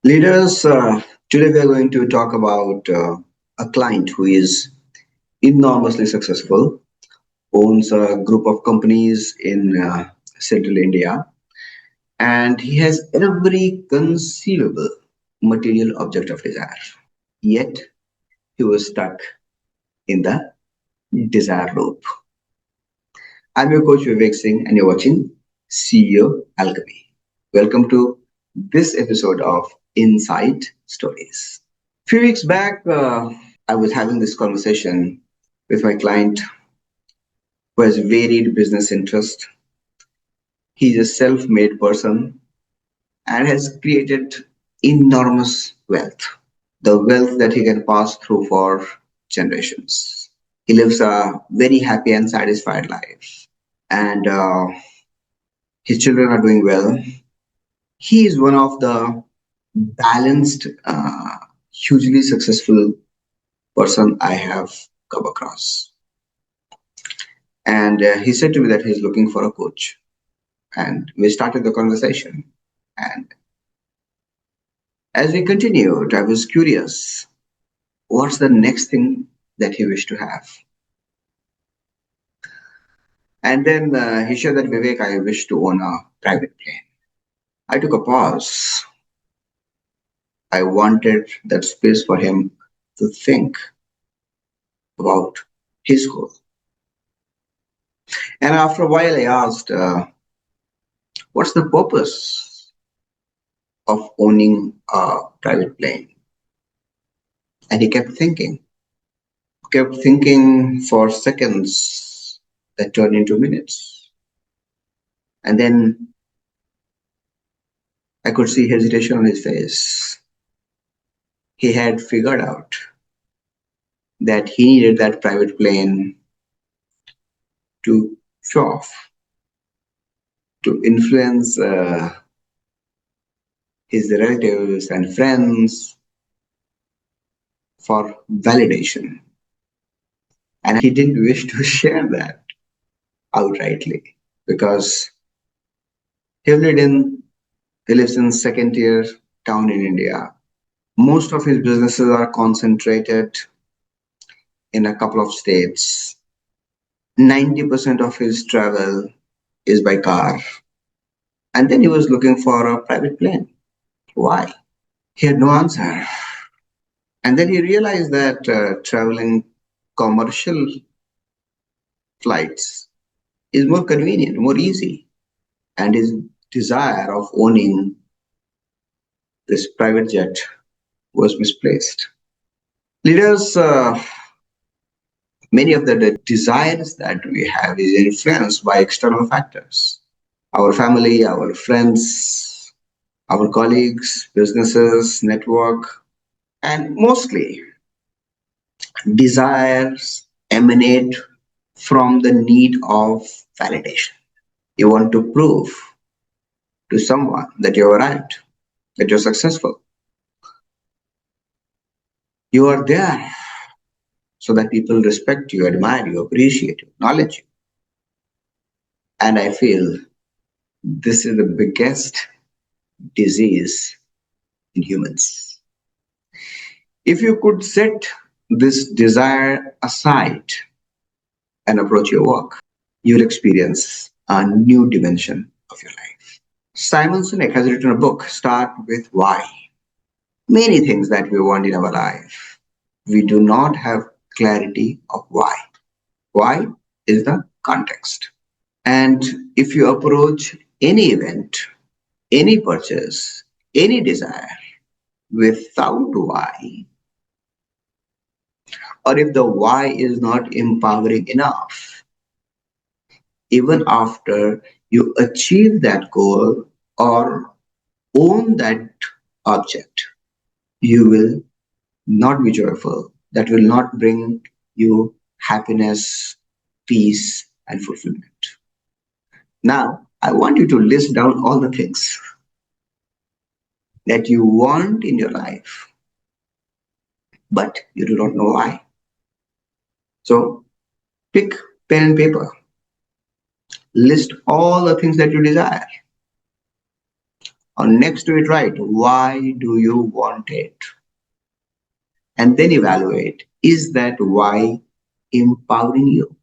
Leaders, today we are going to talk about a client who is enormously successful, owns a group of companies in central India, and he has every conceivable material object of desire. Yet he was stuck in the desire loop. I'm your coach Vivek Singh, and you're watching CEO Alchemy. Welcome to this episode of Insight Stories. Few weeks back, I was having this conversation with my client who has varied business interest. He's a self-made person and has created enormous wealth, the wealth that he can pass through for generations. He lives a very happy and satisfied life, and his children are doing well. He is one of the balanced, hugely successful person I have come across. And he said to me that he's looking for a coach. And we started the conversation. And as we continued, I was curious what's the next thing that he wished to have. And then he shared that Vivek, I wish to own a private plane. I took a pause. I wanted that space for him to think about his goal. And after a while, I asked, what's the purpose of owning a private plane? And he kept thinking for seconds that turned into minutes. And then I could see hesitation on his face. He had figured out that he needed that private plane to show off, to influence his relatives and friends for validation. And he didn't wish to share that outrightly because he lived in he lives in second tier town in India. Most of his businesses are concentrated in a couple of states. 90% of his travel is by car. And then he was looking for a private plane. Why? He had no answer. And then he realized that traveling commercial flights is more convenient, more easy. And his desire of owning this private jet was misplaced. Leaders, many of the desires that we have is influenced by external factors. Our family, our friends, our colleagues, businesses, network, and mostly desires emanate from the need of validation. You want to prove to someone that you're right, that you're successful. You are there so that people respect you, admire you, appreciate you, acknowledge you. And I feel this is the biggest disease in humans. If you could set this desire aside and approach your work, you'll experience a new dimension of your life. Simon Sinek has written a book, Start with Why. Many things that we want in our life, we do not have clarity of why. Why is the context. And if you approach any event, any purchase, any desire without why, or if the why is not empowering enough, even after you achieve that goal or own that object, you will not be joyful. That will not bring you happiness, peace, and fulfillment. Now, I want you to list down all the things that you want in your life, but you do not know why. So, pick pen and paper, list all the things that you desire. Or next to it, write, why do you want it? And then evaluate, is that why empowering you?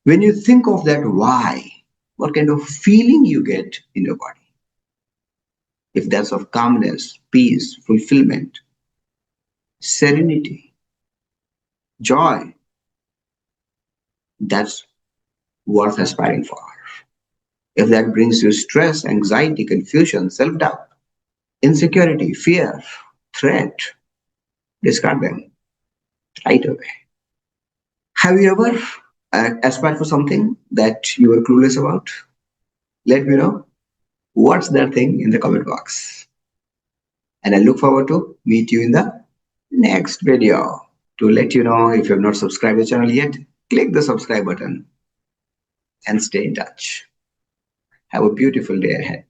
When you think of that why, what kind of feeling you get in your body? If that's of calmness, peace, fulfillment, serenity, joy, that's worth aspiring for. If that brings you stress, anxiety, confusion, self doubt, insecurity, fear, threat, discard them right away. Have you ever aspired for something that you were clueless about? Let me know what's that thing in the comment box. And I look forward to meet you in the next video. To let you know, if you have not subscribed to the channel yet, click the subscribe button and stay in touch. Have a beautiful day ahead.